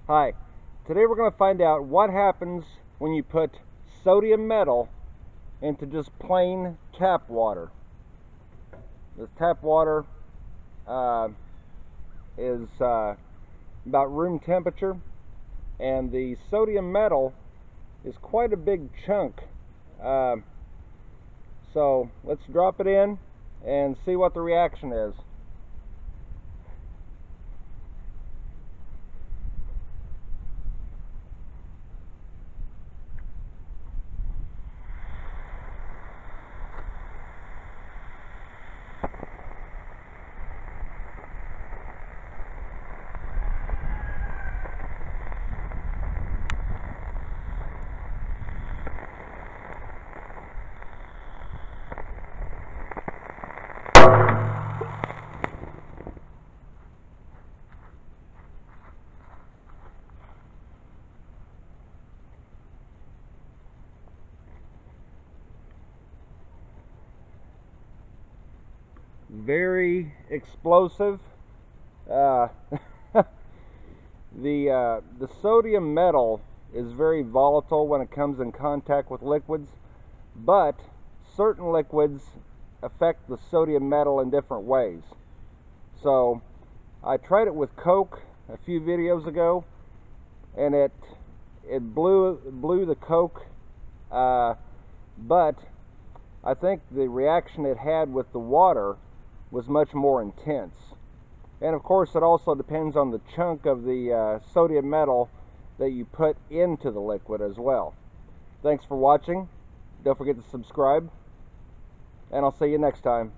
Hi, today we're going to find out what happens when you put sodium metal into just plain tap water. This tap water is about room temperature, and the sodium metal is quite a big chunk. So let's drop it in and see what the reaction is. Very explosive. The sodium metal is very volatile when it comes in contact with liquids, but certain liquids affect the sodium metal in different ways. So I tried it with Coke a few videos ago, and it blew the Coke, but I think the reaction it had with the water was much more intense. And of course, it also depends on the chunk of the sodium metal that you put into the liquid as well. Thanks for watching. Don't forget to subscribe, and I'll see you next time.